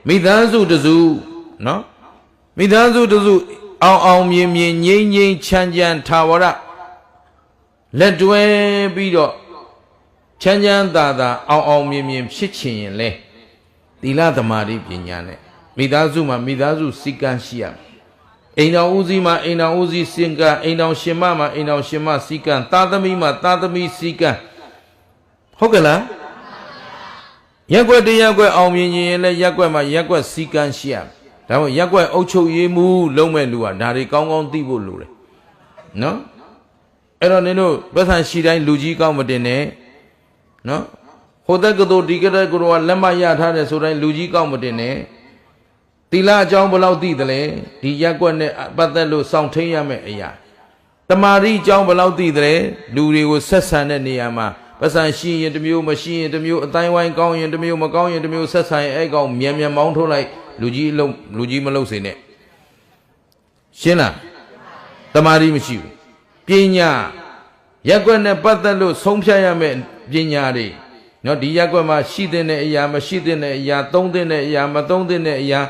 မိသားစုတစုနော်မိသားစုတစုအောင်မြင်ငြိမ်းချမ်းထာဝရလက်တွဲပြီးတော့ချမ်းသာအောင်မြင်ဖြစ်ချင်ရင်လေသီလသမာဓိပညာနဲ့မိသားစုမှာမိသားစုစည်းကမ်းရှိရမယ်အိမ်တော်ဦးစီးမှာအိမ်တော်ဦးစီးစည်းကမ်းအိမ်တော်ရှင်မမှာအိမ်တော်ရှင်မစည်းကမ်းသားသမီးမှာသားသမီးစည်းကမ်းဟုတ်ကဲ့လားရက်ွက်တရားွက်အောင်မြင်ရင်လည်းရက်ွက်မှာရက်ွက်စည်းကမ်းရှိရမယ်ဒါမို့ရက်ွက်အုပ်ချုပ်ရေးမှုလုံးမဲ့လူကဒါတွေကောင်းသိဖို့လိုတယ်နော်အဲ့တော့နင်တို့ပတ်စံရှိတိုင်းလူကြီးကောင်းမတင်နဲ့နော်ဟိုတက်ကတို့ဒီကတဲ့ကိုတော့လက်မရထားတယ်ဆိုတိုင်းလူကြီးကောင်းမတင်နဲ့သီလအကြောင်းဘယ်လောက်သိသလဲဒီရက်ွက်နဲ့ပတ်သက်လို့စောင့်ထိန်ရမယ့်အရာတမာရီအကြောင်းဘယ်လောက်သိသလဲလူတွေကိုဆက်ဆံတဲ့နေရာမှာပတ်စံရှိရင်တစ်မျိုးမရှိရင်တစ်မျိုးအတိုင်းဝိုင်းကောင်းရင်တစ်မျိုးမကောင်းရင်တစ်မျိုးဆက်ဆံရင်အဲ့ကောင်မြန်မောင်းထုတ်လိုက်လူကြီးမလုပ်စေနဲ့ရှင်းလားတမာရီမရှိဘူးပညာရက်ွက်နဲ့ပတ်သက်လို့ဆုံးဖြတ်ရမယ့်ပညာတွေနော်ဒီရက်ွက်မှာရှိတဲ့အရာမရှိတဲ့အရာသုံးတဲ့အရာမသုံးတဲ့အရာ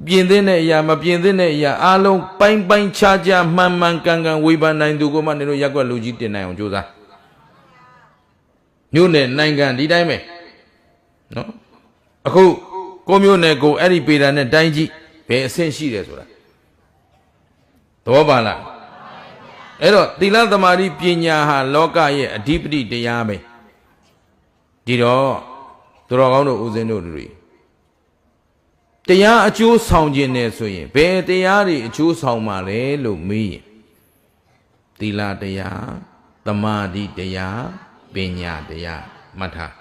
ပြင်တဲ့အရာမပြင်တဲ့အရာအားလုံးပိုင်းခြားမှန်ကန်ဝေဖန်နိုင်သူကိုမှနေလို့ရက်ွက်လူကြီးတင်နိုင်အောင်ကြိုးစားမြို့နယ်နိုင်ငံဒီတိုင်းပဲနော်အခုကိုမြို့နယ်ကိုအဲ့ဒီပေတာနဲ့တိုင်းကြည့်ဘယ်အဆင့်ရှိတယ်ဆိုတာသဘောပါလားအဲ့တော့သီလသမာဓိပညာဟာလောကရဲ့အဓိပတိတရားပဲဒီတော့သူတော်ကောင်းတို့ဦးဇင်းတို့တွေတရားအကျိုးဆောင်ခြင်းနဲ့ဆိုရင်ဘယ်တရားတွေအကျိုးဆောင်မှာလဲလို့မေးရင်သီလတရားသမာဓိတရားပညာတရားမှတ်ထား